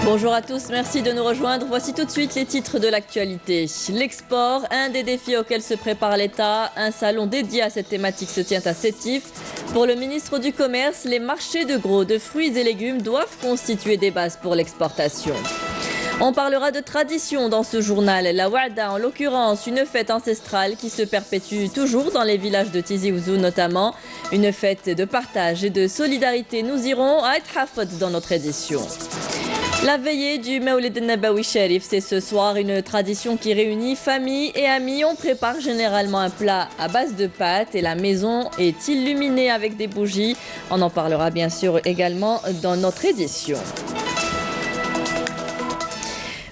Bonjour à tous, merci de nous rejoindre. Voici tout de suite les titres de l'actualité. L'export, un des défis auxquels se prépare l'État. Un salon dédié à cette thématique se tient à Sétif. Pour le ministre du Commerce, les marchés de gros de fruits et légumes doivent constituer des bases pour l'exportation. On parlera de tradition dans ce journal. La Wa'da, en l'occurrence, une fête ancestrale qui se perpétue toujours dans les villages de Tizi Ouzou notamment. Une fête de partage et de solidarité. Nous irons à Ethafod dans notre édition. La veillée du Mawlid Nabawi Sharif, c'est ce soir une tradition qui réunit famille et amis. On prépare généralement un plat à base de pâtes et la maison est illuminée avec des bougies. On en parlera bien sûr également dans notre édition.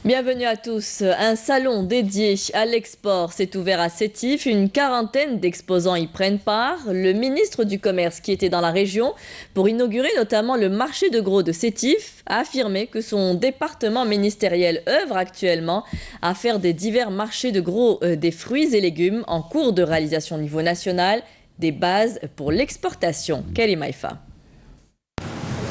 Bienvenue à tous. Un salon dédié à l'export s'est ouvert à Sétif. Une quarantaine d'exposants y prennent part. Le ministre du Commerce, qui était dans la région pour inaugurer notamment le marché de gros de Sétif, a affirmé que son département ministériel œuvre actuellement à faire des divers marchés de gros des fruits et légumes en cours de réalisation au niveau national, des bases pour l'exportation. Karim Haïfa.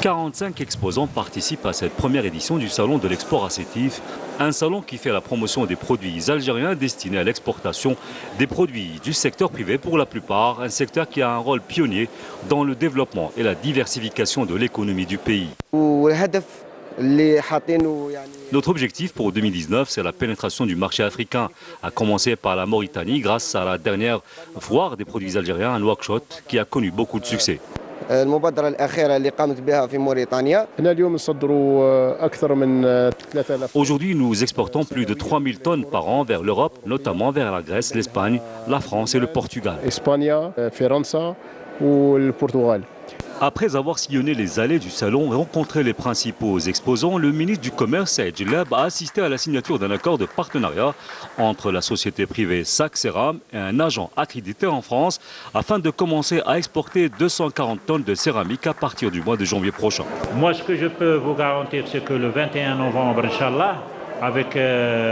45 exposants participent à cette première édition du Salon de l'export à Sétif, un salon qui fait la promotion des produits algériens destinés à l'exportation, des produits du secteur privé pour la plupart, un secteur qui a un rôle pionnier dans le développement et la diversification de l'économie du pays. Notre objectif pour 2019, c'est la pénétration du marché africain, à commencer par la Mauritanie grâce à la dernière foire des produits algériens à Nouakchott qui a connu beaucoup de succès. Aujourd'hui, nous exportons plus de 3000 tonnes par an vers l'Europe, notamment vers la Grèce, l'Espagne, la France et le Portugal. Après avoir sillonné les allées du salon et rencontré les principaux exposants, le ministre du Commerce, Saïd Jellab, a assisté à la signature d'un accord de partenariat entre la société privée SAC-Céram et un agent accrédité en France afin de commencer à exporter 240 tonnes de céramique à partir du mois de janvier prochain. Moi, ce que je peux vous garantir, c'est que le 21 novembre, Inch'Allah, avec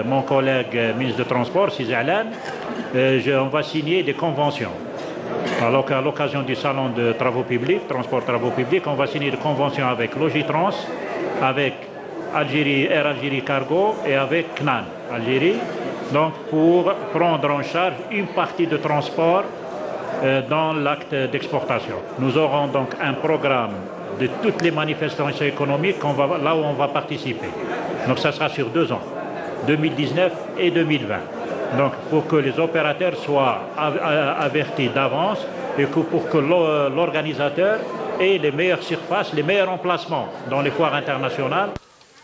mon collègue ministre de Transport, Sizi Alan, on va signer des conventions. Alors à l'occasion du salon de travaux publics, transport travaux publics, on va signer des conventions avec Logitrans, avec Air Algérie Cargo et avec CNAN Algérie, donc pour prendre en charge une partie de transport dans l'acte d'exportation. Nous aurons donc un programme de toutes les manifestations économiques là où on va participer. Donc ça sera sur 2 ans, 2019 et 2020. Donc pour que les opérateurs soient avertis d'avance et pour que l'organisateur ait les meilleures surfaces, les meilleurs emplacements dans les foires internationales.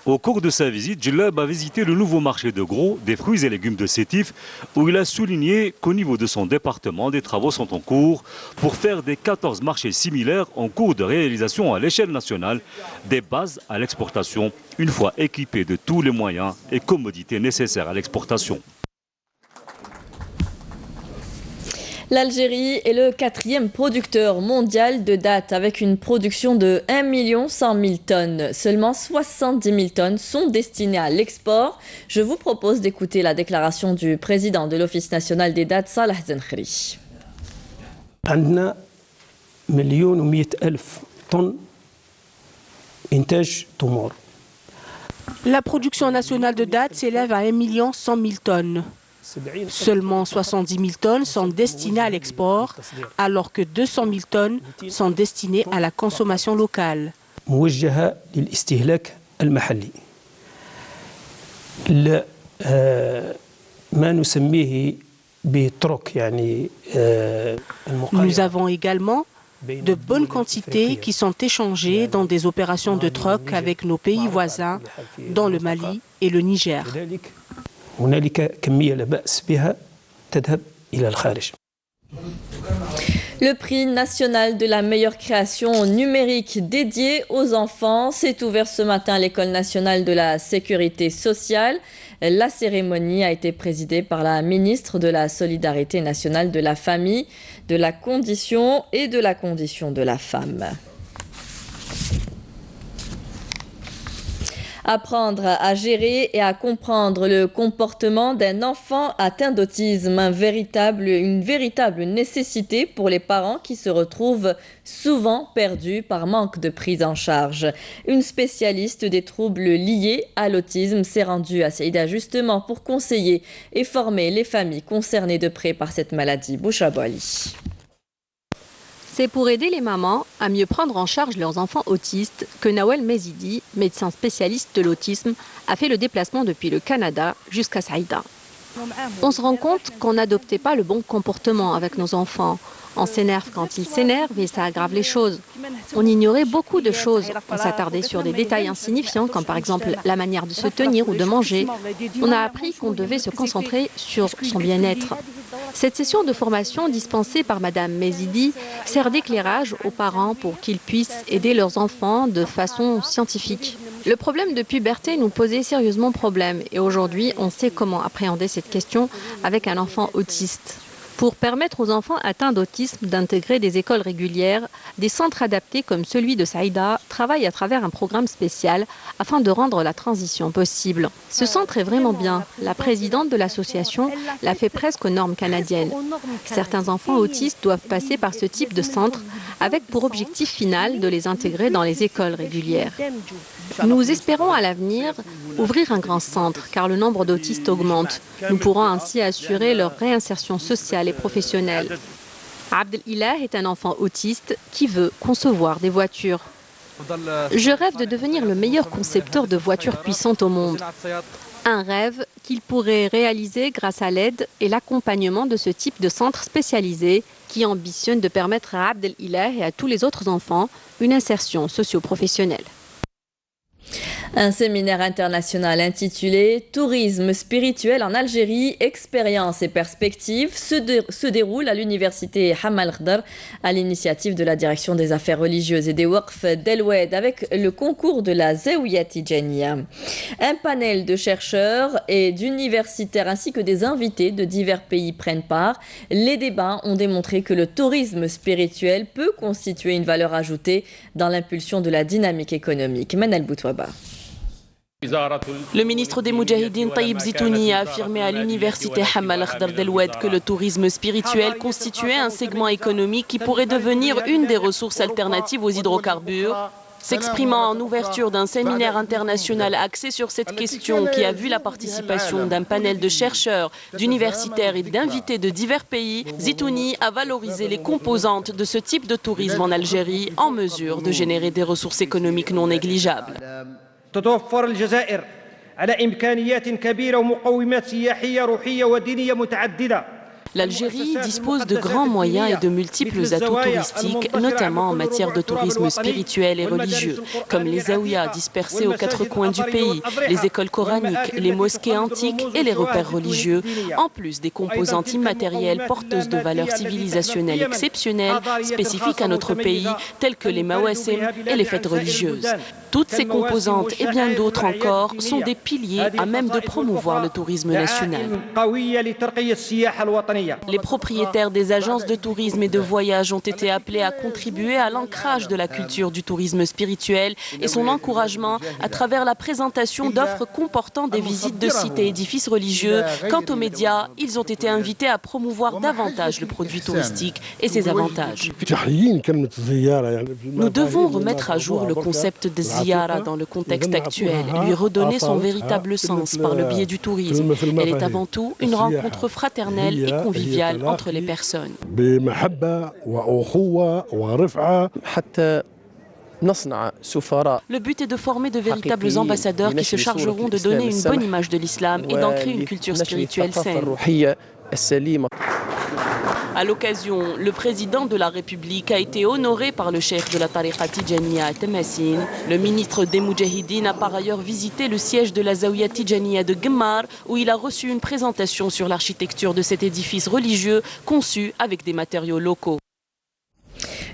Au cours de sa visite, Jellab a visité le nouveau marché de gros des fruits et légumes de Sétif où il a souligné qu'au niveau de son département, des travaux sont en cours pour faire des 14 marchés similaires en cours de réalisation à l'échelle nationale, des bases à l'exportation, une fois équipés de tous les moyens et commodités nécessaires à l'exportation. L'Algérie est le 4e producteur mondial de dattes avec une production de 1 100 000 tonnes. Seulement 70 000 tonnes sont destinées à l'export. Je vous propose d'écouter la déclaration du président de l'Office national des dattes, Salah Zenkhri. عندنا 1,1 tonnes إنتاج تمور. La production nationale de dattes s'élève à 1 100 000 tonnes. Seulement 70 000 tonnes sont destinées à l'export, alors que 200 000 tonnes sont destinées à la consommation locale. موجهة للاستهلاك المحلي. ما نسميه بتروك يعني. Nous avons également de bonnes quantités qui sont échangées dans des opérations de troc avec nos pays voisins, dans le Mali et le Niger. هنالك كمية لا بأس بها تذهب إلى الخارج. Le prix national de la meilleure création numérique dédié aux enfants s'est ouvert ce matin à l'École nationale de la sécurité sociale. La cérémonie a été présidée par la ministre de la Solidarité nationale, de la famille, de la condition et de la condition de la femme. Apprendre à gérer et à comprendre le comportement d'un enfant atteint d'autisme, une véritable nécessité pour les parents qui se retrouvent souvent perdus par manque de prise en charge. Une spécialiste des troubles liés à l'autisme s'est rendue à Saïda justement pour conseiller et former les familles concernées de près par cette maladie. Bouchra Boali. C'est pour aider les mamans à mieux prendre en charge leurs enfants autistes que Nawel Mezidi, médecin spécialiste de l'autisme, a fait le déplacement depuis le Canada jusqu'à Saïda. On se rend compte qu'on n'adoptait pas le bon comportement avec nos enfants. On s'énerve quand ils s'énervent et ça aggrave les choses. On ignorait beaucoup de choses. On s'attardait sur des détails insignifiants comme par exemple la manière de se tenir ou de manger. On a appris qu'on devait se concentrer sur son bien-être. Cette session de formation dispensée par Madame Mezidi sert d'éclairage aux parents pour qu'ils puissent aider leurs enfants de façon scientifique. Le problème de puberté nous posait sérieusement problème et aujourd'hui on sait comment appréhender cette question avec un enfant autiste. Pour permettre aux enfants atteints d'autisme d'intégrer des écoles régulières, des centres adaptés comme celui de Saïda travaillent à travers un programme spécial afin de rendre la transition possible. Ce centre est vraiment bien. La présidente de l'association l'a fait presque aux normes canadiennes. Certains enfants autistes doivent passer par ce type de centre avec pour objectif final de les intégrer dans les écoles régulières. Nous espérons à l'avenir ouvrir un grand centre car le nombre d'autistes augmente. Nous pourrons ainsi assurer leur réinsertion sociale et professionnelle. Abdel Ilah est un enfant autiste qui veut concevoir des voitures. Je rêve de devenir le meilleur concepteur de voitures puissantes au monde. Un rêve qu'il pourrait réaliser grâce à l'aide et l'accompagnement de ce type de centre spécialisé qui ambitionne de permettre à Abdel Ilah et à tous les autres enfants une insertion socio-professionnelle. Un séminaire international intitulé « Tourisme spirituel en Algérie, expériences et perspectives » se déroule à l'université Hamal Khdar à l'initiative de la direction des affaires religieuses et des Waqf d'El Oued avec le concours de la Zaouia Tidjaniya. Un panel de chercheurs et d'universitaires ainsi que des invités de divers pays prennent part. Les débats ont démontré que le tourisme spirituel peut constituer une valeur ajoutée dans l'impulsion de la dynamique économique. Manal Boutouaba. Le ministre des Moudjahidines Taïb Zitouni a affirmé à l'université Hamal Khdar d'El Oued que le tourisme spirituel constituait un segment économique qui pourrait devenir une des ressources alternatives aux hydrocarbures. S'exprimant en ouverture d'un séminaire international axé sur cette question qui a vu la participation d'un panel de chercheurs, d'universitaires et d'invités de divers pays, Zitouni a valorisé les composantes de ce type de tourisme en Algérie en mesure de générer des ressources économiques non négligeables. تتوفر الجزائر على إمكانيات كبيرة ومقومات سياحية روحية ودينية متعددة. L'Algérie dispose de grands moyens et de multiples atouts touristiques, notamment en matière de tourisme spirituel et religieux, comme les zaouïas dispersés aux quatre coins du pays, les écoles coraniques, les mosquées antiques et les repères religieux, en plus des composantes immatérielles porteuses de valeurs civilisationnelles exceptionnelles spécifiques à notre pays, telles que les mawassim et les fêtes religieuses. Toutes ces composantes et bien d'autres encore sont des piliers à même de promouvoir le tourisme national. Les propriétaires des agences de tourisme et de voyage ont été appelés à contribuer à l'ancrage de la culture du tourisme spirituel et son encouragement à travers la présentation d'offres comportant des visites de sites et édifices religieux. Quant aux médias, ils ont été invités à promouvoir davantage le produit touristique et ses avantages. Nous devons remettre à jour le concept de ziyara dans le contexte actuel, lui redonner son véritable sens par le biais du tourisme. Elle est avant tout une rencontre fraternelle et conviviale entre les personnes. Le but est de former de véritables ambassadeurs qui se chargeront de donner une bonne image de l'islam et d'ancrer une culture spirituelle saine. À l'occasion, le président de la République a été honoré par le cheikh de la tariqa Tidjaniya à Temassine. Le ministre des Moudjahidines a par ailleurs visité le siège de la Zaouia Tidjaniya de Guemmar où il a reçu une présentation sur l'architecture de cet édifice religieux conçu avec des matériaux locaux.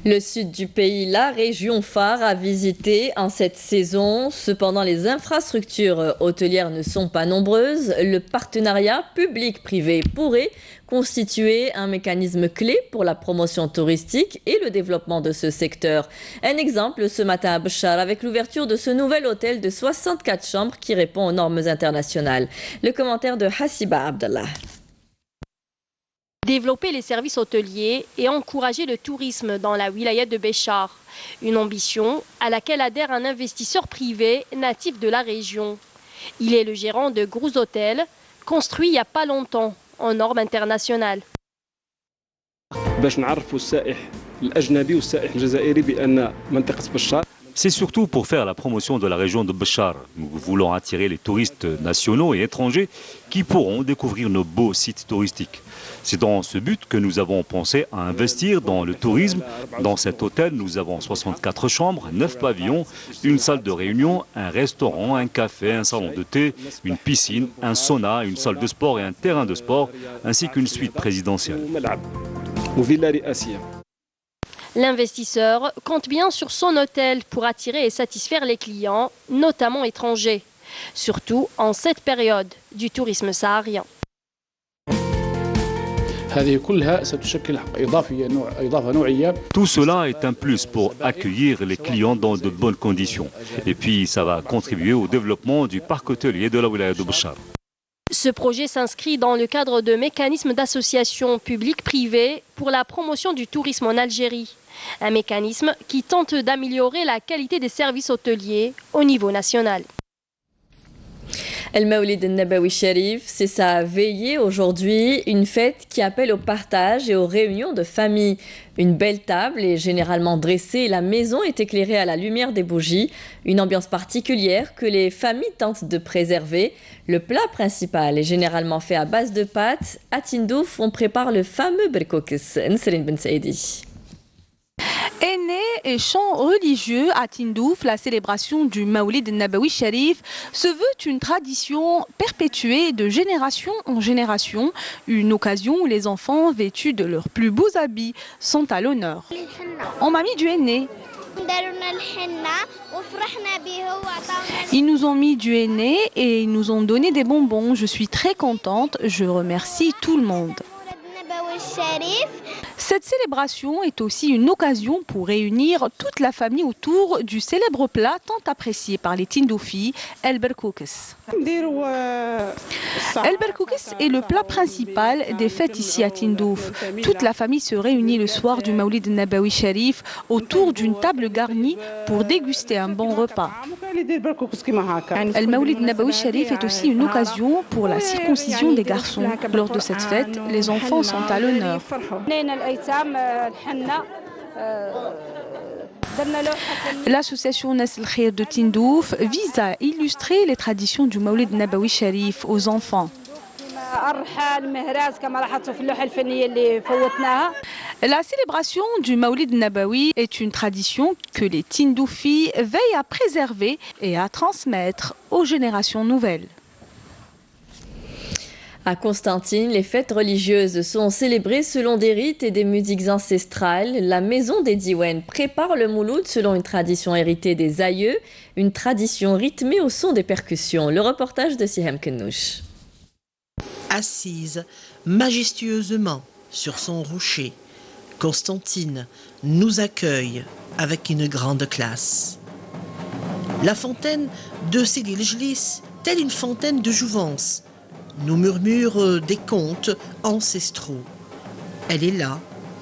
Le sud du pays, la région phare à visiter en cette saison. Cependant, les infrastructures hôtelières ne sont pas nombreuses. Le partenariat public-privé pourrait constituer un mécanisme clé pour la promotion touristique et le développement de ce secteur. Un exemple ce matin à Béchar avec l'ouverture de ce nouvel hôtel de 64 chambres qui répond aux normes internationales. Le commentaire de Hassiba Abdallah. Développer les services hôteliers et encourager le tourisme dans la wilaya de Béchar. Une ambition à laquelle adhère un investisseur privé natif de la région. Il est le gérant de Grouz Hôtel, construit il n'y a pas longtemps, en normes internationales. C'est surtout pour faire la promotion de la région de Béchar. Nous voulons attirer les touristes nationaux et étrangers qui pourront découvrir nos beaux sites touristiques. C'est dans ce but que nous avons pensé à investir dans le tourisme. Dans cet hôtel, nous avons 64 chambres, 9 pavillons, une salle de réunion, un restaurant, un café, un salon de thé, une piscine, un sauna, une salle de sport et un terrain de sport, ainsi qu'une suite présidentielle. L'investisseur compte bien sur son hôtel pour attirer et satisfaire les clients, notamment étrangers, surtout en cette période du tourisme saharien. Tout cela est un plus pour accueillir les clients dans de bonnes conditions. Et puis ça va contribuer au développement du parc hôtelier de la wilaya de Béchar. Ce projet s'inscrit dans le cadre de mécanismes d'association publique-privée pour la promotion du tourisme en Algérie. Un mécanisme qui tente d'améliorer la qualité des services hôteliers au niveau national. El Mawlid al-Nabawi Sharif, c'est sa veillée aujourd'hui, une fête qui appelle au partage et aux réunions de famille. Une belle table est généralement dressée et la maison est éclairée à la lumière des bougies. Une ambiance particulière que les familles tentent de préserver. Le plat principal est généralement fait à base de pâtes. À Tindouf, on prépare le fameux berkoukis. Nsrine Ben Saïdi. Aîné et chant religieux à Tindouf, la célébration du Mawlid al-Nabawi Sharif se veut une tradition perpétuée de génération en génération, une occasion où les enfants vêtus de leurs plus beaux habits sont à l'honneur. On m'a mis du henné. Ils nous ont mis du henné et ils nous ont donné des bonbons. Je suis très contente, je remercie tout le monde. Cette célébration est aussi une occasion pour réunir toute la famille autour du célèbre plat tant apprécié par les Tindoufi, El Berkoukis. El Berkoukis est le plat principal des fêtes ici à Tindouf. Toute la famille se réunit le soir du Mawlid al-Nabawi Sharif autour d'une table garnie pour déguster un bon repas. El Mawlid al-Nabawi Sharif est aussi une occasion pour la circoncision des garçons. Lors de cette fête, les enfants sont à l'honneur. L'association Nasl Khair de Tindouf vise à illustrer les traditions du Mawlid Nabawi Sharif aux enfants. La célébration du Mawlid Nabawi est une tradition que les Tindoufis veillent à préserver et à transmettre aux générations nouvelles. À Constantine, les fêtes religieuses sont célébrées selon des rites et des musiques ancestrales. La maison des Diwen prépare le mouloud selon une tradition héritée des aïeux, une tradition rythmée au son des percussions. Le reportage de Siham Kennouch. Assise majestueusement sur son rocher, Constantine nous accueille avec une grande classe. La fontaine de Sidi Lijlis, telle une fontaine de jouvence, nous murmure des contes ancestraux. Elle est là,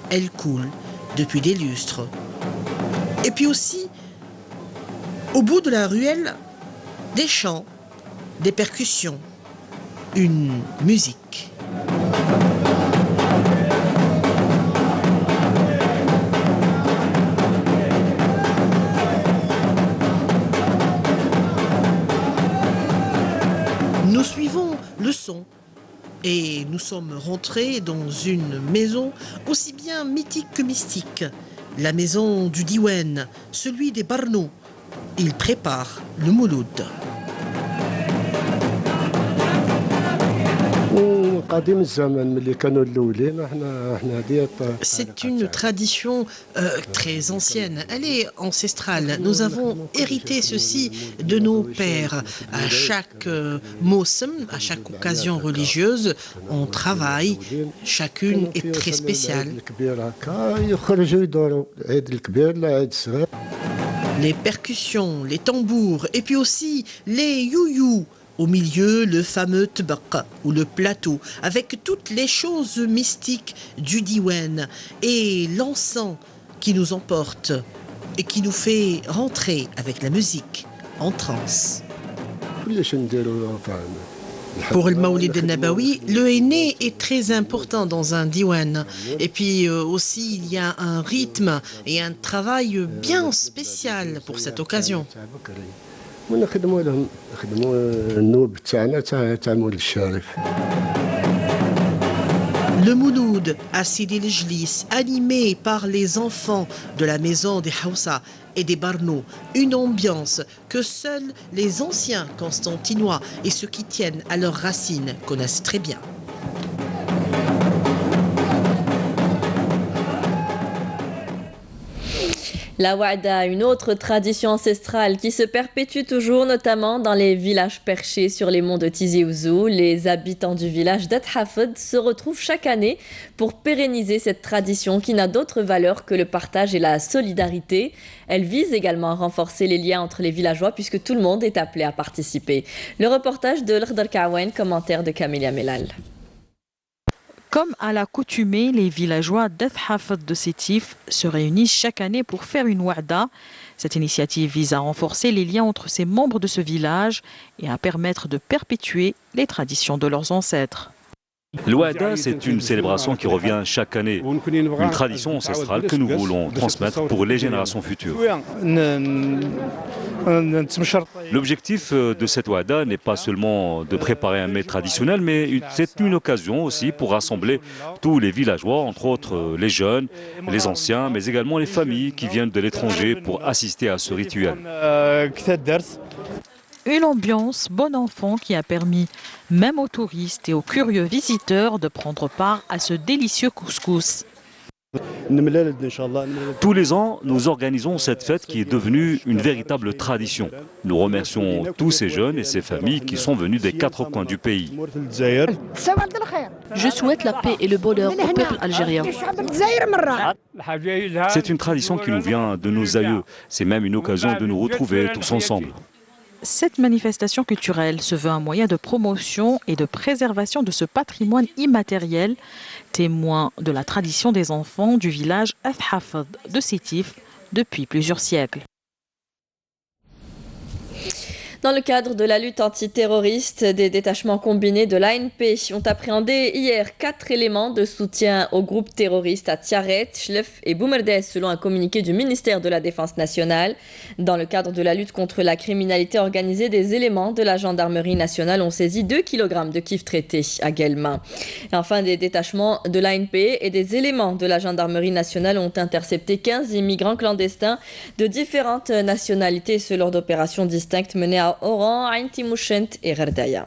elle coule depuis des lustres. Et puis aussi, au bout de la ruelle, des chants, des percussions, une musique. Nous suivons le son et nous sommes rentrés dans une maison aussi bien mythique que mystique, la maison du Diwen, celui des Barno. Il prépare le mouloud. C'est une tradition très ancienne, elle est ancestrale. Nous avons hérité ceci de nos pères. À chaque mosem, à chaque occasion religieuse, on travaille, chacune est très spéciale. Les percussions, les tambours et puis aussi les youyou. Au milieu, le fameux tbaq, ou le plateau, avec toutes les choses mystiques du diwan et l'encens qui nous emporte et qui nous fait rentrer avec la musique en transe. Pour le Maoulid al-Nabawi, le henné est très important dans un diwan. Et puis aussi, il y a un rythme et un travail bien spécial pour cette occasion. Le Mouloud à Sidi el-Jlis, animé par les enfants de la maison des Hausa et des Barno, une ambiance que seuls les anciens Constantinois et ceux qui tiennent à leurs racines connaissent très bien. La Wa'da, une autre tradition ancestrale qui se perpétue toujours, notamment dans les villages perchés sur les monts de Tizi Ouzou. Les habitants du village d'At-Hafed se retrouvent chaque année pour pérenniser cette tradition qui n'a d'autre valeur que le partage et la solidarité. Elle vise également à renforcer les liens entre les villageois puisque tout le monde est appelé à participer. Le reportage de l'Khdar Kawen, commentaire de Camélia Melal. Comme à l'accoutumée, les villageois d'At-Hafed de Sétif se réunissent chaque année pour faire une Wa'da. Cette initiative vise à renforcer les liens entre ces membres de ce village et à permettre de perpétuer les traditions de leurs ancêtres. L'Ouada, c'est une célébration qui revient chaque année, une tradition ancestrale que nous voulons transmettre pour les générations futures. L'objectif de cette Ouada n'est pas seulement de préparer un mets traditionnel, mais c'est une occasion aussi pour rassembler tous les villageois, entre autres les jeunes, les anciens, mais également les familles qui viennent de l'étranger pour assister à ce rituel. Une ambiance bon enfant qui a permis même aux touristes et aux curieux visiteurs de prendre part à ce délicieux couscous. Tous les ans, nous organisons cette fête qui est devenue une véritable tradition. Nous remercions tous ces jeunes et ces familles qui sont venus des 4 coins du pays. Je souhaite la paix et le bonheur au peuple algérien. C'est une tradition qui nous vient de nos aïeux. C'est même une occasion de nous retrouver tous ensemble. Cette manifestation culturelle se veut un moyen de promotion et de préservation de ce patrimoine immatériel, témoin de la tradition des enfants du village At-Hafed de Sétif depuis plusieurs siècles. Dans le cadre de la lutte antiterroriste, des détachements combinés de l'ANP ont appréhendé hier 4 éléments de soutien au groupe terroriste à Tiaret, Chlef et Boumerdès, selon un communiqué du ministère de la Défense nationale. Dans le cadre de la lutte contre la criminalité organisée, des éléments de la gendarmerie nationale ont saisi 2 kg de kif traités à Guelma. Et enfin, des détachements de l'ANP et des éléments de la gendarmerie nationale ont intercepté 15 immigrants clandestins de différentes nationalités ce lors d'opérations distinctes menées à Oran, Ain Timouchent et Gerdaya.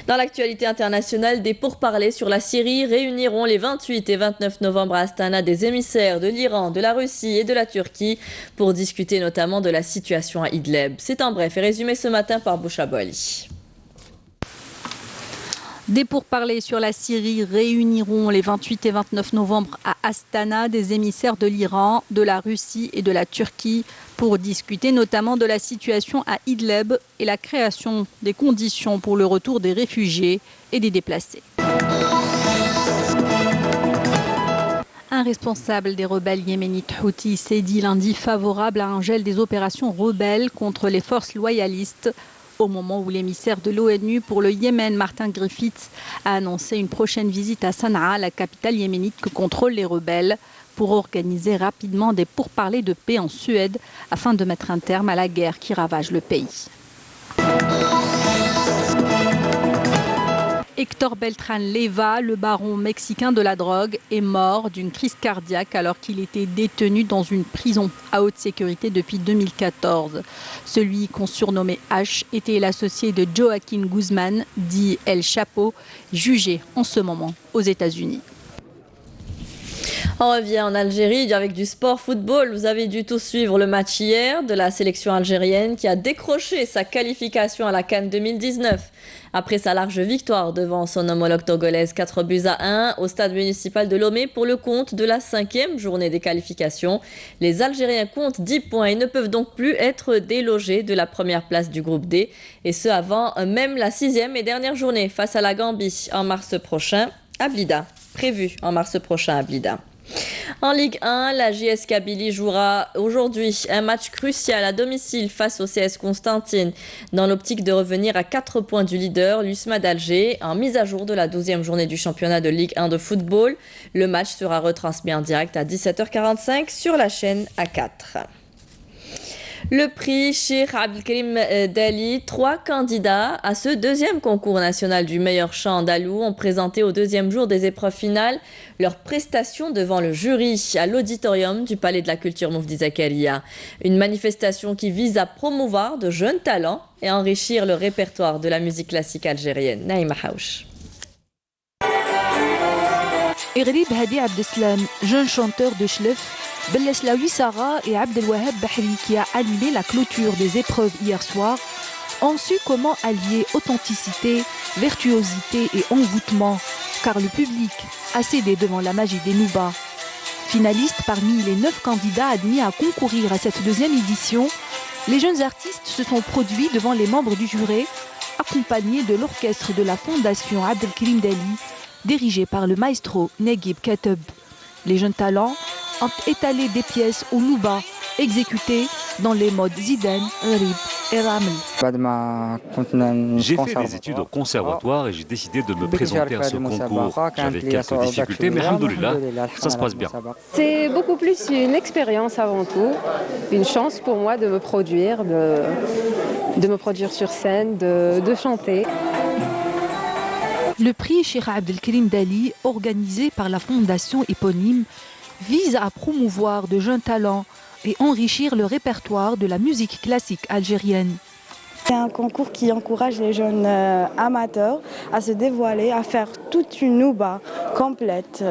Dans l'actualité internationale, des pourparlers sur la Syrie réuniront les 28 et 29 novembre à Astana des émissaires de l'Iran, de la Russie et de la Turquie pour discuter notamment de la situation à Idlib. C'est en bref et résumé ce matin par Bouchabou Ali. Des pourparlers sur la Syrie réuniront les 28 et 29 novembre à Astana des émissaires de l'Iran, de la Russie et de la Turquie pour discuter notamment de la situation à Idlib et la création des conditions pour le retour des réfugiés et des déplacés. Un responsable des rebelles yéménites Houthis s'est dit lundi favorable à un gel des opérations rebelles contre les forces loyalistes au moment où l'émissaire de l'ONU pour le Yémen, Martin Griffiths, a annoncé une prochaine visite à Sanaa, la capitale yéménite que contrôlent les rebelles, pour organiser rapidement des pourparlers de paix en Suède afin de mettre un terme à la guerre qui ravage le pays. Héctor Beltrán Leiva, le baron mexicain de la drogue, est mort d'une crise cardiaque alors qu'il était détenu dans une prison à haute sécurité depuis 2014. Celui qu'on surnommait H était l'associé de Joaquín Guzmán, dit El Chapo, jugé en ce moment aux États-Unis. On revient en Algérie avec du sport football. Vous avez dû tous suivre le match hier de la sélection algérienne qui a décroché sa qualification à la CAN 2019. Après sa large victoire devant son homologue togolaise 4-1 au stade municipal de Lomé pour le compte de la 5e journée des qualifications, les Algériens comptent 10 points et ne peuvent donc plus être délogés de la première place du groupe D. Et ce avant même la 6e et dernière journée face à la Gambie en mars prochain à Blida. Prévu en mars prochain à Blida. En Ligue 1, la JS Kabylie jouera aujourd'hui un match crucial à domicile face au CS Constantine dans l'optique de revenir à 4 points du leader, l'USMA d'Alger, en mise à jour de la 12e journée du championnat de Ligue 1 de football. Le match sera retransmis en direct à 17h45 sur la chaîne A4. Le prix Cheikh Abdelkrim Dali, 3 candidats à ce deuxième concours national du meilleur chant andalou ont présenté au deuxième jour des épreuves finales leurs prestations devant le jury à l'auditorium du Palais de la Culture Moufdi Zakaria. Une manifestation qui vise à promouvoir de jeunes talents et enrichir le répertoire de la musique classique algérienne. Naïma Haouch. Irrib Hadi Abdeslam, jeune chanteur de Chlef, Bellaslaoui Sarah et Abdelwahab Bahri, qui a animé la clôture des épreuves hier soir, ont su comment allier authenticité, virtuosité et envoûtement, car le public a cédé devant la magie des Noubas. Finalistes parmi les 9 candidats admis à concourir à cette deuxième édition, les jeunes artistes se sont produits devant les membres du jury, accompagnés de l'orchestre de la Fondation Abdelkrim Dali, dirigé par le maestro Neguib Kateb. Les jeunes talents ont étalé des pièces au Nouba, exécutées dans les modes Zidane, Rib et Ramel. J'ai fait des études au conservatoire et j'ai décidé de me présenter à ce concours. J'avais quelques difficultés, mais alhamdoulilah, ça se passe bien. C'est beaucoup plus une expérience avant tout, une chance pour moi de me produire, de me produire sur scène, de chanter. Le prix Cheikh Abdelkrim Dali, organisé par la fondation éponyme, vise à promouvoir de jeunes talents et enrichir le répertoire de la musique classique algérienne. C'est un concours qui encourage les jeunes amateurs à se dévoiler, à faire toute une nouba complète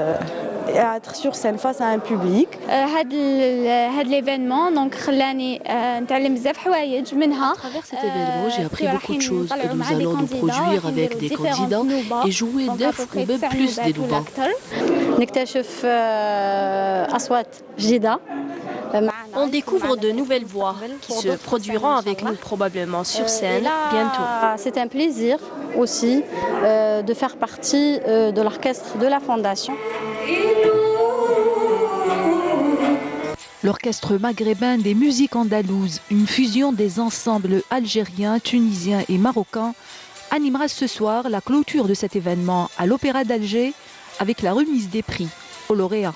et à être sur scène face à un public. l'événement, donc, à travers cet événement, j'ai appris beaucoup de choses. Nous allons nous produire avec des candidats et jouer 9 ou même plus des noubas. On découvre de nouvelles voix qui se produiront avec nous probablement sur scène bientôt. C'est un plaisir aussi de faire partie de l'orchestre de la Fondation. L'orchestre maghrébin des musiques andalouses, une fusion des ensembles algériens, tunisiens et marocains, animera ce soir la clôture de cet événement à l'Opéra d'Alger avec la remise des prix aux lauréats.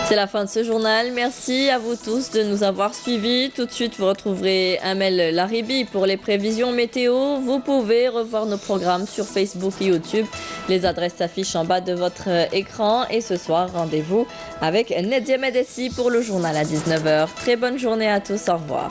C'est la fin de ce journal. Merci à vous tous de nous avoir suivis. Tout de suite, vous retrouverez Amel Laribi pour les prévisions météo. Vous pouvez revoir nos programmes sur Facebook et YouTube. Les adresses s'affichent en bas de votre écran. Et ce soir, rendez-vous avec Nadia Medessi pour le journal à 19h. Très bonne journée à tous. Au revoir.